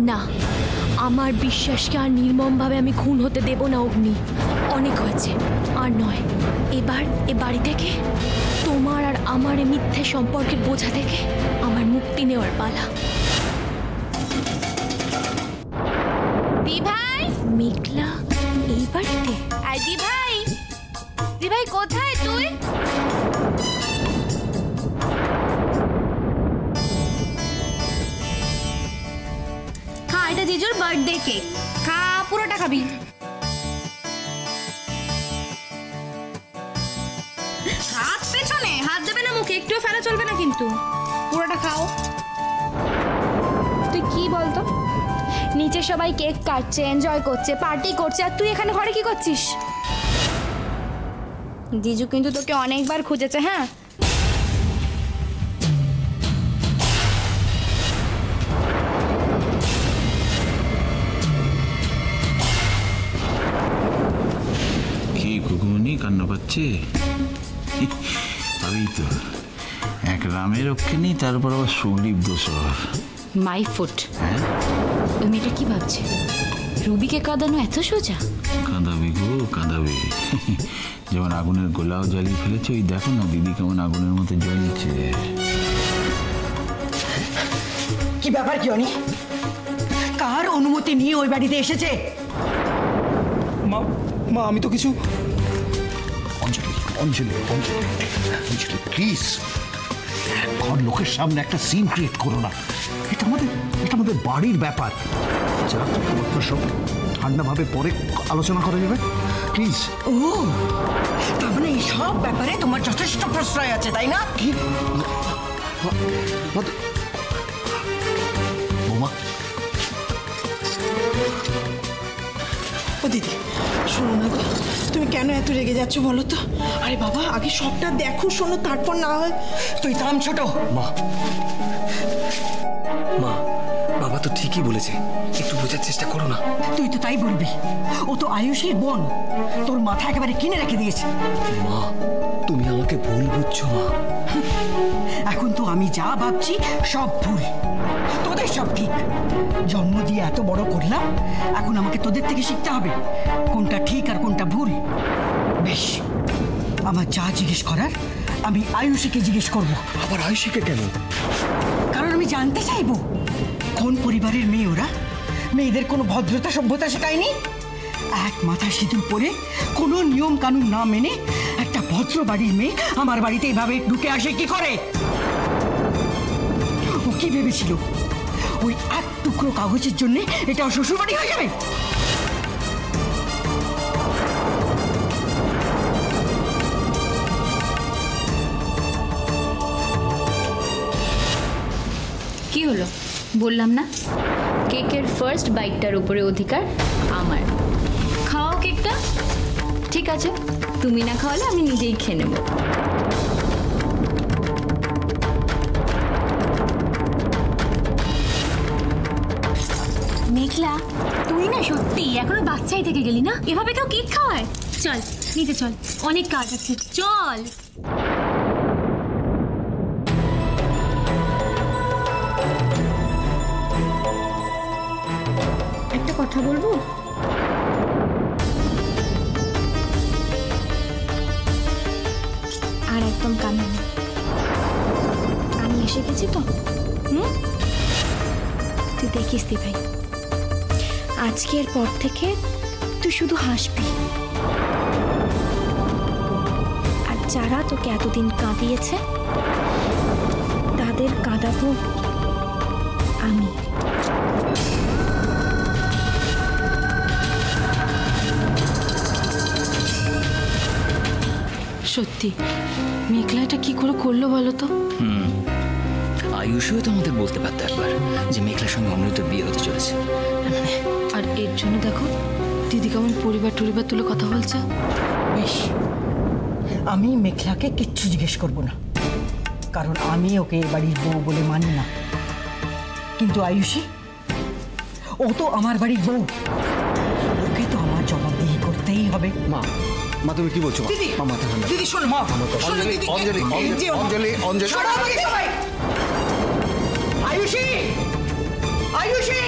না, আমার বিশ্বাসকে আর নির্মমভাবে আমি খুন হতে দেব না অগ্নি। অনেক হয়েছে, আর নয়। এবার এ বাড়ি থেকে তোমার আর আমার এই মিথ্যে সম্পর্কের বোঝা থেকে আমার মুক্তি নেওয়ার পালা। দিভাই, মেঘলা এই বাড়িতে? দিভাই, দিভাই কোথায় তুই? খা, এটা জিজুর বার্থডে কেক। খা, পুরোটা খাবি। হাত পেছনে, হাত দেবে না মুখে, একটুও ফেলা চলবে না কিন্তু। পুরোটা খাও। তুই কি বলতো, নিচে সবাই কেক কাটছে, এনজয় করছে, পার্টি করছে, আর তুই এখানে ঘরে কি করছিস? জিজু কিন্তু তোকে অনেকবার খুঁজেছে। হ্যাঁ, কি কুকুমনি কান্না পাচ্ছে? আমি তো এক রামের রক্ষে নেই, তারপর আবার সুগ্রীব দোষর। My foot. ওই মেয়েটা কি ভাবছে? রুবিকে কাঁদানো এত সোজা? কাঁদাবি গো, কাঁদাবি। যেমন আগুনের গোলাও জ্বালিয়ে ফেলেছে, ওই দেখো না দিদি কেমন আগুনের মতো জ্বলছে। কি ব্যাপার কি অনি? কার অনুমতি নিয়ে ওই বাড়িতে এসেছে? মা, মা আমি তো কিছু। অঞ্জলি, অঞ্জলি, অঞ্জলি, অঞ্জলি প্লিজ, ঘর লোকের সামনে একটা সিন ক্রিয়েট করো না। এটা আমাদের বাড়ির ব্যাপার। যা তোমার সব ঠান্ডাভাবে পরে আলোচনা করা যাবে, প্লিজ। ও, তার মানে এই সব ব্যাপারে তোমার যথেষ্ট প্রশ্রয় আছে, তাই না? কি বৌমা? ও দিদি, শোনো না গো, তুমি কেন এত রেগে যাচ্ছ বলো তো? আরে বাবা, আগে সবটা দেখো, শোনো, তারপর না হয়। তুই থাম ছোট। মা, মা, বাবা তো ঠিকই বলেছে, একটু বোঝার চেষ্টা করো না। তুই তো তাই বলবি, ও তো আয়ুষীর বোন, তোর মাথা একেবারে কিনে রেখে দিয়েছে। মা, তুমি আমাকে ভুল বুঝছো মা। এখন তো আমি যা ভাবছি সব ভুল, তোদের সব ঠিক। জন্ম দিয়ে এত বড় করলাম, এখন আমাকে তোদের থেকে শিখতে হবে কোনটা ঠিক আর কোনটা ভুল। বেশ, আমার যা জিজ্ঞেস করার আমি আয়ুষীকে জিজ্ঞেস করব। আবার আয়ুষীকে কেন? কারণ আমি জানতে চাইবো কোন পরিবারের মেয়ে ওরা। মেয়েদের কোনো ভদ্রতা সভ্যতা শেখায়নি। এক মাথা সিঁদুর পরে কোনো নিয়ম কানুন না মেনে একটা ভদ্র বাড়ির মেয়ে আমার বাড়িতে এভাবে ঢুকে আসে কি করে? ও কি ভেবেছিল ওই এক টুকরো কাগজের জন্য এটা শ্বশুর বাড়ি হয়ে যাবে? কি হলো, বললাম না কেকের ফার্স্ট বাইটটার উপরে অধিকার আমার। খাও কেকটা। ঠিক আছে, তুমি না খাওয়ালে আমি নিজেই খেয়ে নেব। মেঘলা, তুই না সত্যি এখনো বাচ্চাই থেকে গেলি না? এভাবে কেউ কেক খাওয়ায়? চল নিচে চল, অনেক কাজ আছে, চল। একটা কথা বলবো? আর একদম কান্না না, আমি এসে গেছি তো। তুই দেখিস দি ভাই, আজকের পর থেকে তুই শুধু হাসবি, আর যারা তোকে এতদিন কাঁদিয়েছে তাদের কাঁদাবো আমি। সত্যি মেঘলা এটা কি করে করলো বলো তো? আয়ুষও তো আমাদের বলতে পারতো একবার যে মেঘলার সঙ্গে অমৃতর বিয়ে হতে চলেছে। আর এর জন্য দেখো দিদি কেমন পরিবার তুলে কথা বলছে। বেশ, আমি মেঘলাকে কিচ্ছু জিজ্ঞেস করব না, কারণ আমি ওকে এ বাড়ির বউ বলে মানি না। কিন্তু আয়ুষী, ও তো আমার বাড়ির বউ, ওকে তো আমার জবাবদিহি করতেই হবে। মা, মা তুমি কি বলছো? দিদি, মা, মাথা ঠান্ডা। দিদি শোনো, মা, অঞ্জলি, অঞ্জলি, অঞ্জলি, অঞ্জলি, অঞ্জলি। আয়ুষী, আয়ুষী,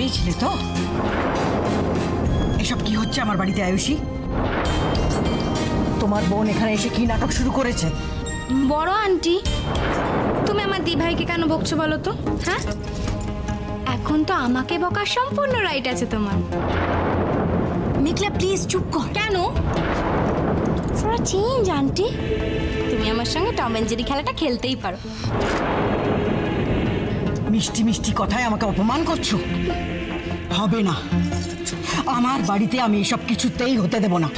বেরিয়েছিলে তো? এসব কি হচ্ছে আমার বাড়িতে আয়ুষী? তোমার বোন এখানে এসে কি নাটক শুরু করেছে? বড় আন্টি, তুমি আমার দিভাইকে কেন বকছো বলো তো? হ্যাঁ, এখন তো আমাকে বকার সম্পূর্ণ রাইট আছে তোমার। মেঘলা প্লিজ চুপ কর। কেন? ফর আ চেঞ্জ আন্টি, তুমি আমার সঙ্গে টম এন্ড জেরি খেলাটা খেলতেই পারো। মিষ্টি মিষ্টি কথায় আমাকে অপমান করছো? হবে না, আমার বাড়িতে আমি এসব কিছুতেই হতে দেব না।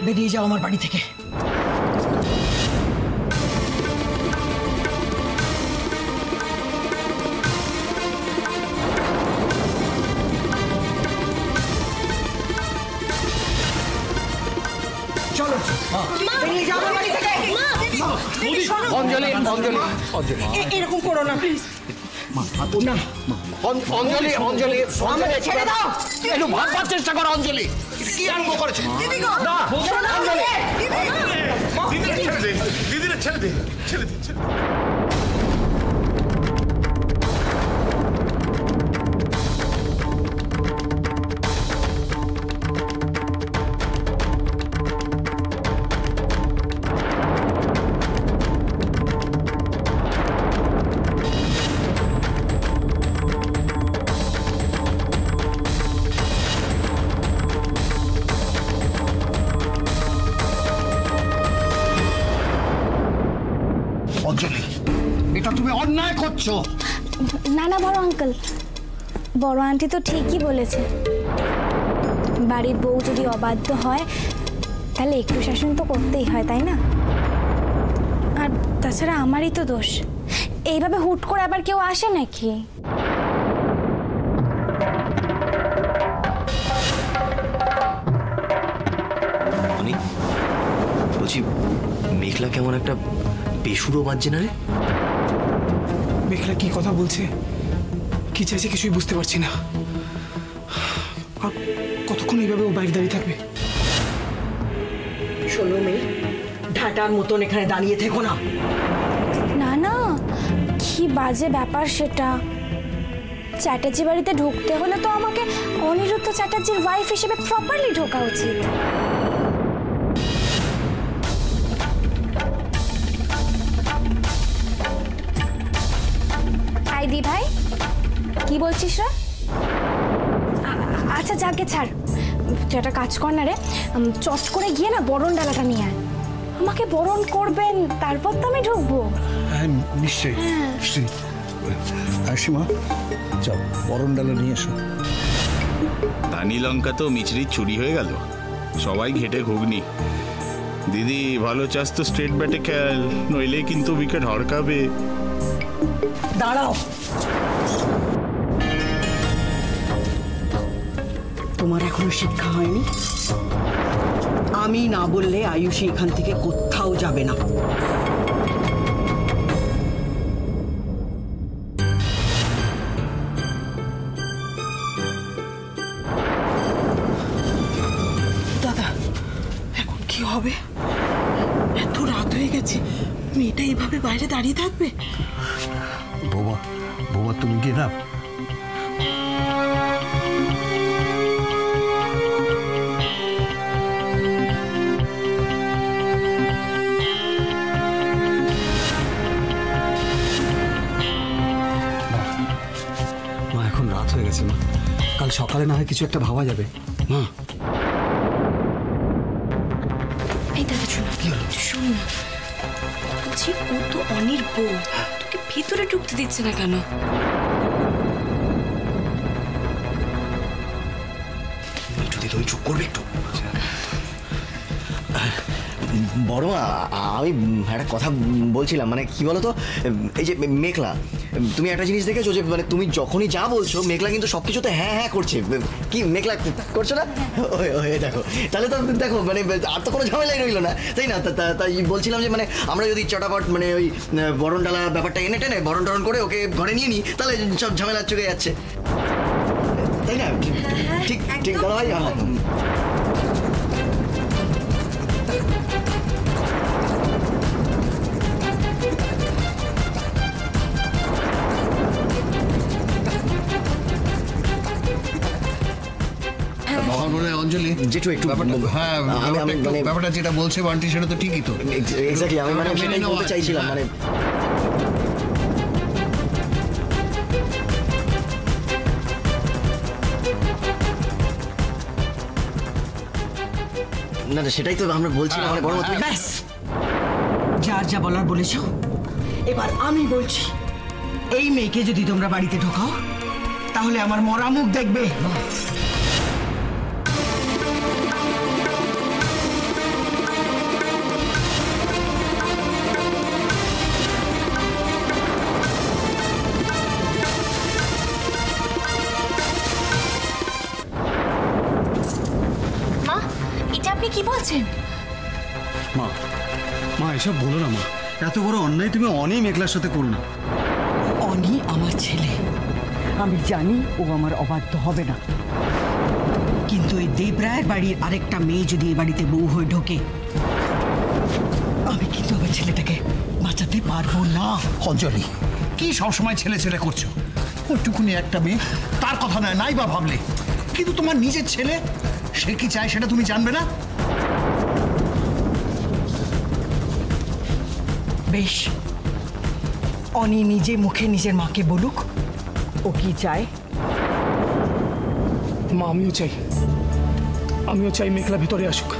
বেরিয়ে যাও আমার বাড়ি থেকে। চলো, বেরিয়ে যাও আমার বাড়ি থেকে। অঞ্জলি অঞ্জলি অঞ্জলি এরকম করো না প্লিজ। না, অঞ্জলি অঞ্জলি অঞ্জলি ছেড়ে দাও। একটু ভাববার চেষ্টা করো অঞ্জলি, কি আরম্ভ করেছে? না অঞ্জলি, দিদিরা ছেড়ে দে, ছেড়ে দে। অঞ্জলি, এটা তুমি অন্যায় করছো। না না বড় আঙ্কেল, বড় আন্টি তো ঠিকই বলেছে। বাড়ির বউ যদি অবাধ্য হয় তাহলে একটু শাসন তো করতেই হয়, তাই না? আর তাছাড়া আমারই তো দোষ, এইভাবে হুট করে আবার কেউ আসে নাকি? বলছি, মেঘলা কেমন একটা বেসুরো বাজছে না রে? মেঘলা কি কথা বলছে, কি চাইছে কিছুই বুঝতে পারছি না। আর কতক্ষণ এইভাবে ও বাইরে দাঁড়িয়ে থাকবে? শোনো মেয়ে, ঢাটার মতন এখানে দাঁড়িয়ে থেকো না। না না, কি বাজে ব্যাপার সেটা। চ্যাটার্জি বাড়িতে ঢুকতে হলে তো আমাকে অনিরুদ্ধ চ্যাটার্জির ওয়াইফ হিসেবে প্রপারলি ঢোকা উচিত। দি ভাই, কি বলছিস রে? আচ্ছা যাকে ছাড়, তুই একটা কাজ কর না রে, চট করে গিয়ে না বরণ ডালাটা নিয়ে আয়। আমাকে বরণ করবেন, তারপর তো আমি ঢুকবো। হ্যাঁ নিশ্চয়ই নিশ্চয়ই। আয়ুষীমা, যাও বরণ ডালা নিয়ে এসো। ধানি লঙ্কা তো মিচড়ির চুরি হয়ে গেল, সবাই ঘেটে ঘুগনি। দিদি ভালো চাস তো স্ট্রেট ব্যাটে খেল, নইলে কিন্তু উইকেট হড়কাবে। দাঁড়াও, তোমার এখনো শিক্ষা হয়নি? আমি না বললে আয়ুষী এখান থেকে কোথাও যাবে না। দাদা, এখন কি হবে? এত রাত হয়ে গেছে, মেয়েটা এভাবে বাইরে দাঁড়িয়ে থাকবে? বৌমা, বৌমা তুমি গিয়ে না মা, এখন রাত হয়ে গেছে মা, কাল সকালে না হয় কিছু একটা ভাবা যাবে মা। এই দাদা শোনো, কি হলো? শোন না, বলছি ও তো অনির বউ, তোকে ভিতরে ঢুকতে দিচ্ছে না কেন? যদি তুমি চুপ করবে একটু। বড় মা, আমি একটা কথা বলছিলাম, মানে কি বলতো, এই যে মেঘলা, তুমি একটা জিনিস দেখেছো যে মানে তুমি যখনই যা বলছো মেঘলা কিন্তু সবকিছুতে হ্যাঁ হ্যাঁ করছে। কি মেঘলা করছো না? ওই দেখো, তাহলে তো দেখো মানে আর তো কোনো ঝামেলাই রইলো না, তাই না? তাই বলছিলাম যে মানে আমরা যদি চটাপট মানে ওই বরণ ডালা ব্যাপারটা এনে টেনে বরণ টরণ করে ওকে ঘরে নিয়ে নিই, তাহলে সব ঝামেলা চুকে যাচ্ছে, তাই না? ঠিক ঠিক দাদা ভাই। একটু একটু হ্যাঁ আমি মানে ব্যাপারটা যেটা বলছে বান্টি সেটা তো ঠিকই তো। এক্স্যাক্টলি আমি মানে সেটাই বলতে চাইছিলাম মানে না না সেটাই তো আমরা বলছিলাম মানে বড় তুমি ব্যাস, যার যা বলার বলেছ। এবার আমি বলছি, এই মেয়েকে যদি তোমরা বাড়িতে ঢোকাও তাহলে আমার মরা মুখ দেখবে। মা, এটা আপনি কি বলছেন? মা মা এসব বলো না মা, এত বড় অন্যায় তুমি অনেক মেঘলার সাথে করো না। অনি আমার ছেলে, আমি জানি ও আমার অবাধ্য হবে না, কিন্তু এই দেবরায়ের বাড়ির আরেকটা মেয়ে যদি এই বাড়িতে বউ হয়ে ঢোকে, আমি কিন্তু আমার ছেলেটাকে বাঁচাতে পারবো না। অঞ্জলি, কি সবসময় ছেলে ছেলে করছো? ওইটুকুনি একটা মেয়ে, তার কথা নয় নাই বা ভাবলে, কিন্তু তোমার নিজের ছেলে, সে কি চায় সেটা তুমি জানবে না? বেশ, অনি নিজে মুখে নিজের মাকে বলুক ও কি চায়। মা আমিও চাই মেঘলা ভেতরে আসুক।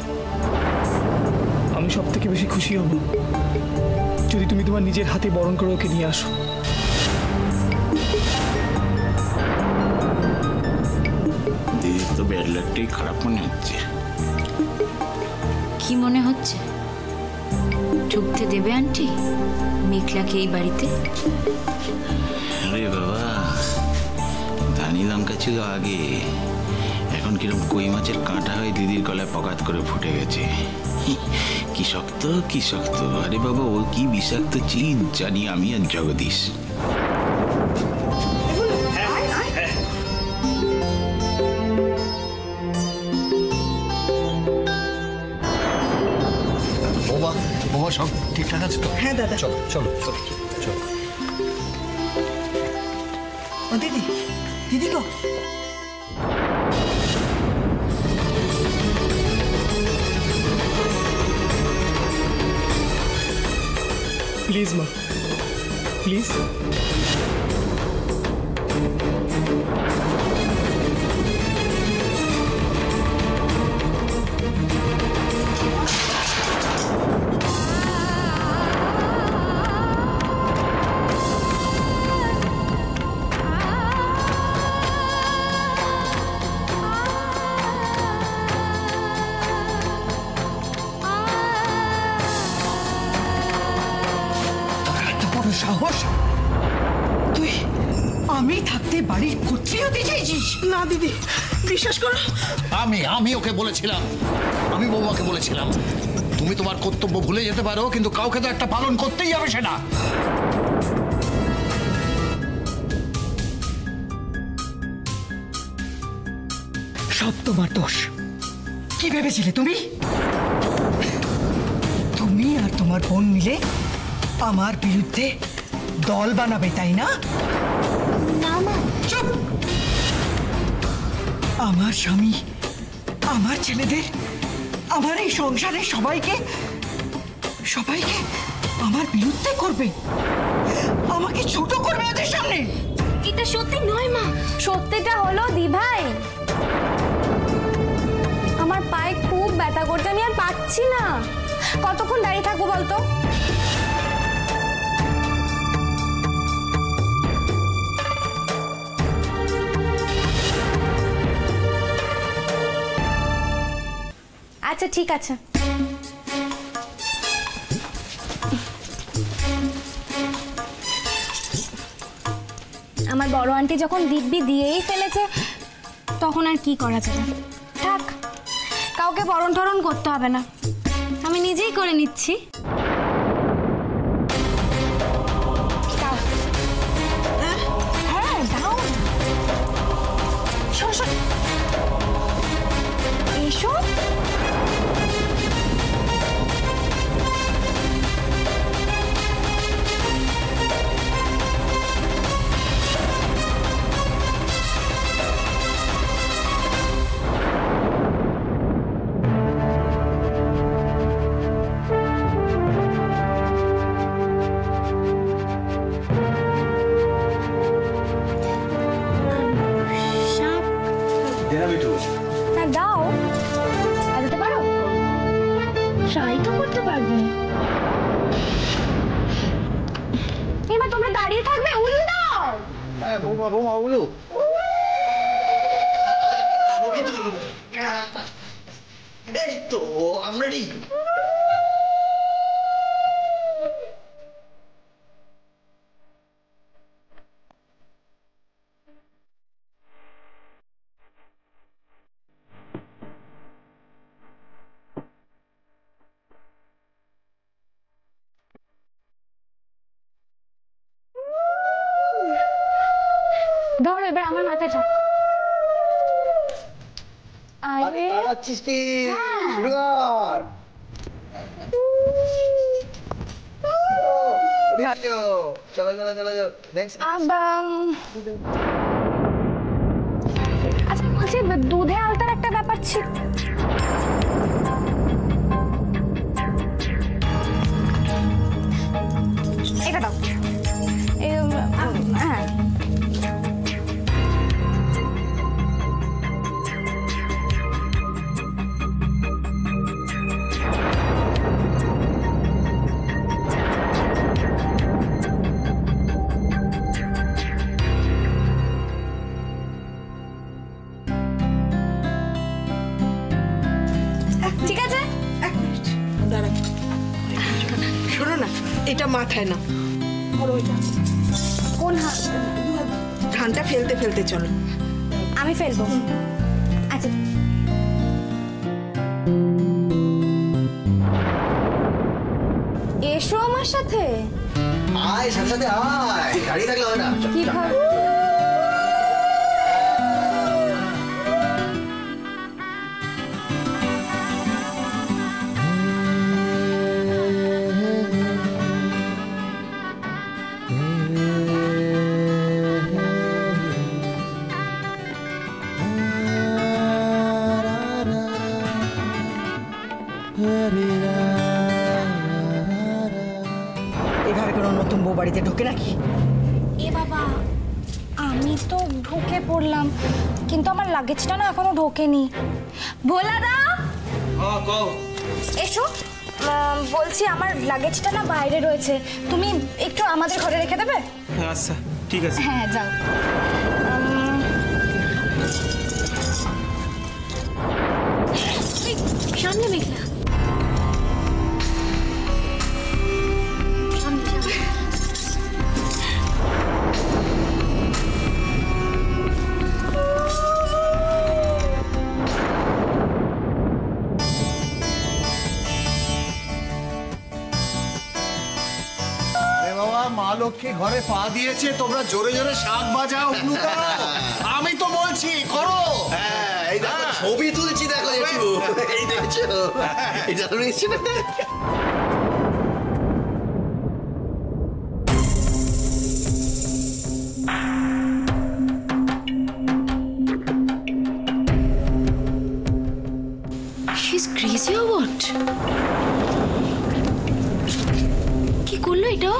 আমি সব থেকে বেশি খুশি হব যদি তুমি তোমার নিজের হাতে বরণ করে ওকে নিয়ে আসো। দিদির তো ব্যাড লাকটাই খারাপ মনে হচ্ছে। কি মনে হচ্ছে? ঢুকতে দেবে আন্টি মেঘলাকে এই বাড়িতে? আরে বাবা, ধানি লঙ্কা ছিল আগে, এখন কিরকম কই মাছের কাঁটা হয়ে দিদির গলায় পকাত করে ফুটে গেছে। কি শক্ত কি শক্ত! আরে বাবা, ও কি বিষাক্ত চিজ জানি আমি আর জগদীশ। বাবা সব ঠিকঠাক আছে তো? হ্যাঁ দাদা। চলো চলো চলো চলো। ও দিদি, দিদি গো, প্লিজ মা, প্লিজ। সাহস, তুই আমি থাকতে বাড়ির কর্ত্রী হতে চাইছিস? না দিদি, বিশ্বাস করো, আমি ওকে বলেছিলাম, আমি বৌমাকে বলেছিলাম, তুমি তোমার কর্তব্য ভুলে যেতে পারো, কিন্তু কাউকে তো একটা পালন করতেই হবে সেটা। সব তোমার দোষ। কি ভেবেছিলে তুমি? তুমি আর তোমার বোন মিলে আমার বিরুদ্ধে দল বানাবে, তাই না? চুপ! আমার স্বামী, আমার ছেলেদের, আমার এই সংসারের সবাইকে আমার বিরুদ্ধে করবে, আমাকে ছোট করবে ওদের সামনে। এটা সত্যি নয় মা, সত্যিটা হলো দিভাই, আমার পায়ে খুব ব্যথা করছে, আমি আর পাচ্ছি না। কতক্ষণ দাঁড়িয়ে থাকবো বলতো? আচ্ছা ঠিক আছে। আমার বড় আন্টি যখন দিব্যি দিয়েই ফেলেছে, তখন আর কি করা যাবে? থাক, কাউকে বরণ টরণ করতে হবে না, আমি নিজেই করে নিচ্ছি। হ্যাঁ দাও, এসো। ট্রাই তো করতে পারবে। এবার তোমরা দাঁড়িয়ে থাকবে, উল্টো দাও। বৌমা বৌমা উলু এই তো আমরা রেডি। ধর এবার আমার মাথাটা। আরে শুরু কর। চলো চলো চলো চলো নেক্সট। আচ্ছা বলছি, দুধে আলতার একটা ব্যাপার ছিল। এটা দাও। হ্যাঁ ঠিক আছে। এক মিনিট দাঁড়া, শোনো না, এটা মাথায় না, কোন হাত? ধানটা ফেলতে ফেলতে চলো। আমি ফেলবো। আচ্ছা এসো আমার সাথে। আয় সাথে সাথে আয়, দাঁড়িয়ে থাকলে হবে না। কি ভাবো? এভাবে কোনো নতুন বউ বাড়িতে ঢোকে নাকি? এ বাবা, আমি তো ঢুকে পড়লাম, কিন্তু আমার লাগেজটা না এখনো ঢোকেনি। ভোলা দা, এসো। বলছি আমার লাগেজটা না বাইরে রয়েছে, তুমি একটু আমাদের ঘরে রেখে দেবে? আচ্ছা ঠিক আছে। হ্যাঁ যাও। সামনে মেঘলা, মা লক্ষ্মী ঘরে পা দিয়েছে, তোমরা জোরে জোরে শাক বাজাও, আমি তো বলছি করো। হ্যাঁ এই দেখো ছবি তুলছি, দেখো জেঠু এই দেখছো এটা তো নিশ্চয় না। She's crazy or what? কি করলো এটা?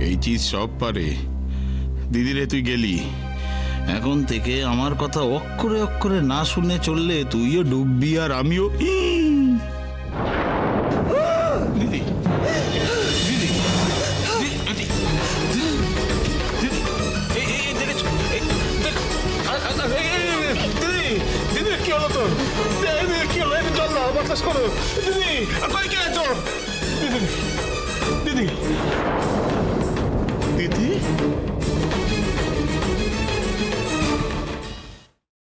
এই চিজ সব পারে। দিদিরে তুই গেলি, এখন থেকে আমার কথা অক্ষরে অক্ষরে না শুনে চললে তুইও ডুববি আর আমিও। দিদি দিদি দিদি কি হলো তোর? কি হলো? জল দাও, বাতাস করো দিদি।